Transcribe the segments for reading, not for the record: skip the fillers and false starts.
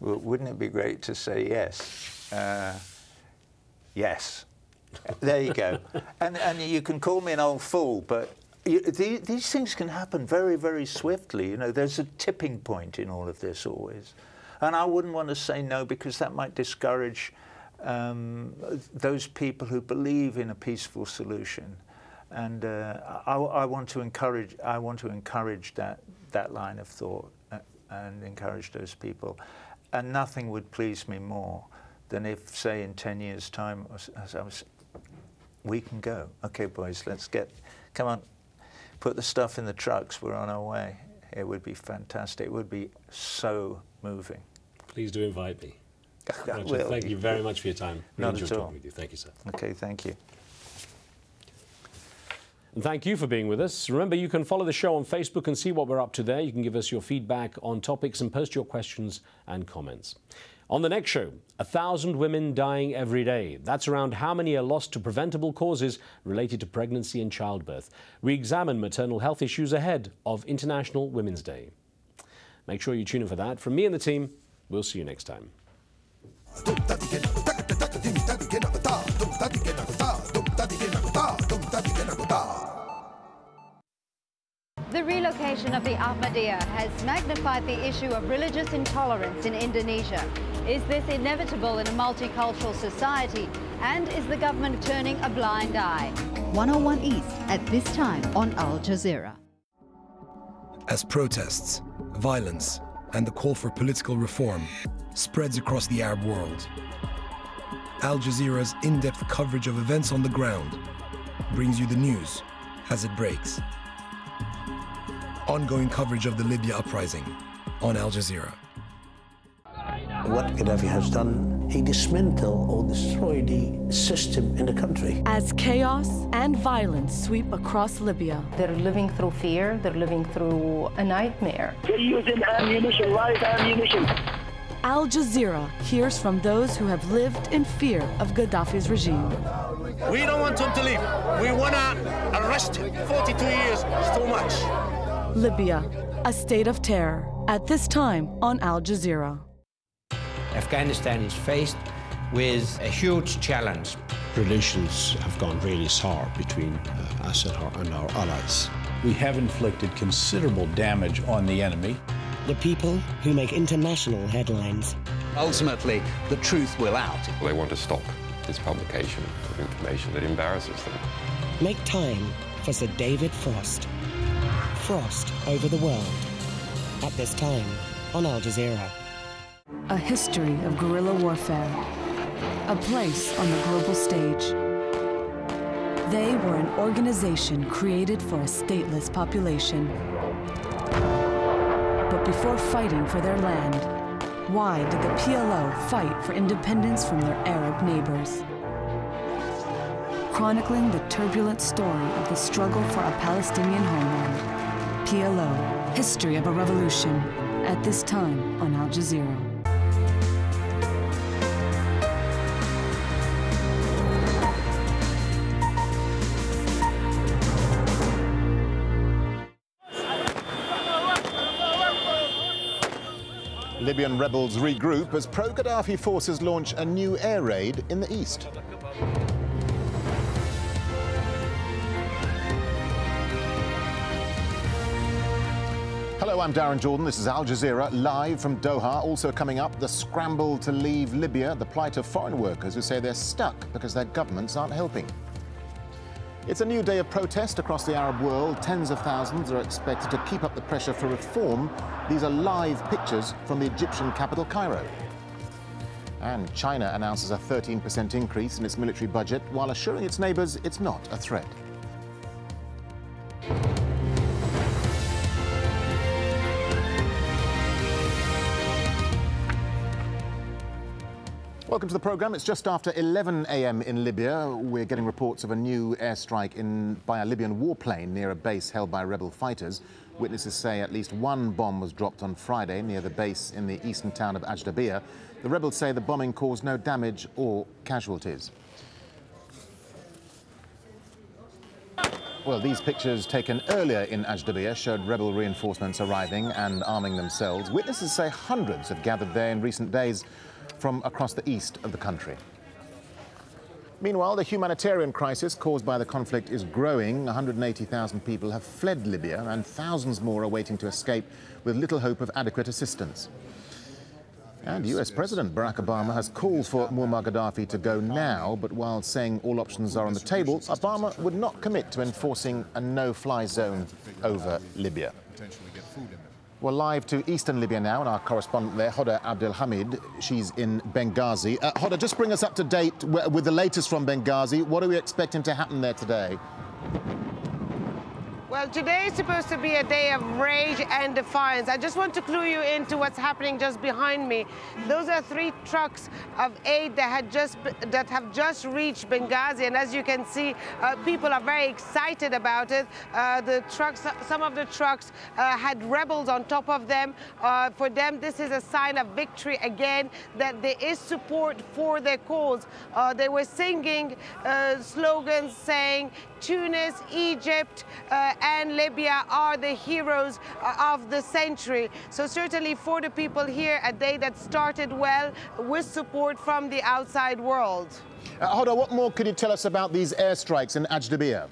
Well, wouldn't it be great to say yes? Yes. There you go. And you can call me an old fool, but these things can happen very, very swiftly. You know, there's a tipping point in all of this always. And I wouldn't want to say no, because that might discourage those people who believe in a peaceful solution. And I want to encourage that line of thought and encourage those people. And nothing would please me more than if, say, in 10 years' time, we can go. Okay, boys, come on, put the stuff in the trucks, we're on our way. It would be fantastic. It would be so moving. Please do invite me. Roger, thank you very much for your time. Not at all. Talking with you. Thank you, sir. Okay, thank you. And thank you for being with us. Remember, you can follow the show on Facebook and see what we're up to there. You can give us your feedback on topics and post your questions and comments. On the next show, 1,000 women dying every day. That's around how many are lost to preventable causes related to pregnancy and childbirth. We examine maternal health issues ahead of International Women's Day. Make sure you tune in for that. From me and the team, we'll see you next time. The relocation of the Ahmadiyya has magnified the issue of religious intolerance in Indonesia. Is this inevitable in a multicultural society? And is the government turning a blind eye? 101 East at this time on Al Jazeera. As protests, violence, and the call for political reform spreads across the Arab world, Al Jazeera's in-depth coverage of events on the ground brings you the news as it breaks. Ongoing coverage of the Libya uprising on Al Jazeera. What Gaddafi has done, he dismantled or destroyed the system in the country. As chaos and violence sweep across Libya. They're living through fear, they're living through a nightmare. They're using ammunition, live ammunition. Al Jazeera hears from those who have lived in fear of Gaddafi's regime. We don't want him to leave. We want to arrest him. 42 years is too much. Libya, a state of terror. At this time on Al Jazeera. Afghanistan is faced with a huge challenge. Relations have gone really sour between us and our allies. We have inflicted considerable damage on the enemy. The people who make international headlines. Ultimately, the truth will out. They want to stop this publication of information that embarrasses them. Make time for Sir David Frost. Frost over the world. At this time on Al Jazeera. A history of guerrilla warfare. A place on the global stage. They were an organization created for a stateless population. But before fighting for their land, why did the PLO fight for independence from their Arab neighbors? Chronicling the turbulent story of the struggle for a Palestinian homeland. PLO, History of a Revolution, at this time on Al Jazeera. Libyan rebels regroup as pro-Gaddafi forces launch a new air raid in the east. Hello, I'm Darren Jordan. This is Al Jazeera, live from Doha. Also coming up, the scramble to leave Libya, the plight of foreign workers who say they're stuck because their governments aren't helping. It's a new day of protest across the Arab world. Tens of thousands are expected to keep up the pressure for reform. These are live pictures from the Egyptian capital, Cairo. And China announces a 13% increase in its military budget, while assuring its neighbours it's not a threat. Welcome to the programme. It's just after 11 a.m. in Libya. We're getting reports of a new airstrike by a Libyan warplane near a base held by rebel fighters. Witnesses say at least one bomb was dropped on Friday near the base in the eastern town of AlJazeera. The rebels say the bombing caused no damage or casualties. Well, these pictures taken earlier in AlJazeera showed rebel reinforcements arriving and arming themselves. Witnesses say hundreds have gathered there in recent days from across the east of the country. Meanwhile, the humanitarian crisis caused by the conflict is growing. 180,000 people have fled Libya and thousands more are waiting to escape with little hope of adequate assistance. And US President Barack Obama has called for Muammar Gaddafi to go now, but while saying all options are on the table, Obama would not commit to enforcing a no-fly zone over Libya. We're live to eastern Libya now, and our correspondent there, Hoda Abdelhamid, she's in Benghazi. Hoda, just bring us up to date with the latest from Benghazi. What are we expecting to happen there today? Well, today is supposed to be a day of rage and defiance. I just want to clue you into what's happening just behind me. Those are 3 trucks of aid that have just reached Benghazi, and as you can see, people are very excited about it. Some of the trucks had rebels on top of them. For them, this is a sign of victory again, that there is support for their cause. They were singing slogans saying Tunis, Egypt, and Libya are the heroes of the century. So certainly for the people here, a day that started well with support from the outside world. Hoda, what more could you tell us about these airstrikes in AlJazeera?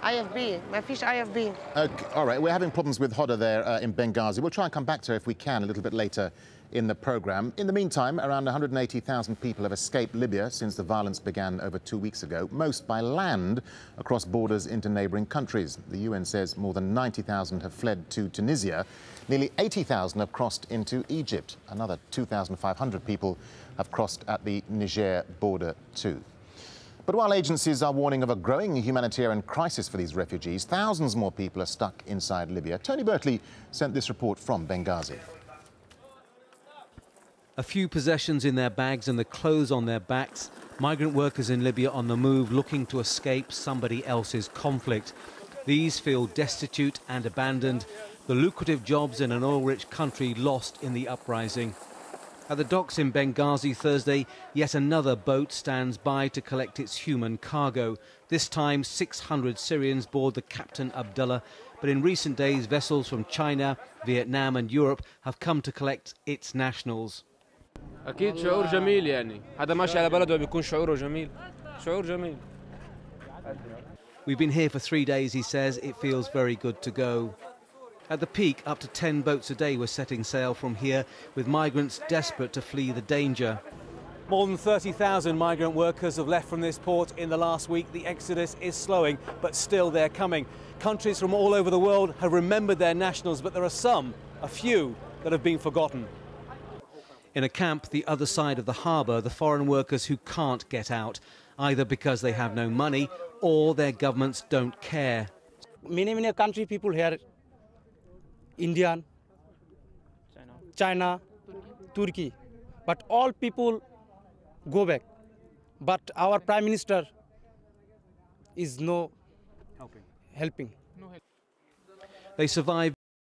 IFB, my fish IFB. Okay, all right, we're having problems with Hoda there in Benghazi. We'll try and come back to her if we can a little bit later in the programme. In the meantime, around 180,000 people have escaped Libya since the violence began over 2 weeks ago, most by land across borders into neighbouring countries. The UN says more than 90,000 have fled to Tunisia. Nearly 80,000 have crossed into Egypt. Another 2,500 people have crossed at the Niger border too. But while agencies are warning of a growing humanitarian crisis for these refugees, thousands more people are stuck inside Libya. Tony Bertley sent this report from Benghazi. A few possessions in their bags and the clothes on their backs. Migrant workers in Libya on the move looking to escape somebody else's conflict. These feel destitute and abandoned. The lucrative jobs in an oil-rich country lost in the uprising. At the docks in Benghazi Thursday, yet another boat stands by to collect its human cargo. This time, 600 Syrians board the Captain Abdullah. But in recent days, vessels from China, Vietnam and Europe have come to collect its nationals. أكيد شعور جميل يعني هذا ماشي على بلده بيكون شعوره جميل شعور جميل. We've been here for 3 days, he says. It feels very good to go. At the peak, up to 10 boats a day were setting sail from here, with migrants desperate to flee the danger. More than 30,000 migrant workers have left from this port in the last week. The exodus is slowing, but still they're coming. Countries from all over the world have remembered their nationals, but there are a few, that have been forgotten. In a camp the other side of the harbour, the foreign workers who can't get out, either because they have no money or their governments don't care. Many country people here, Indian, China, Turkey, but all people go back. But our Prime Minister is no helping. They survived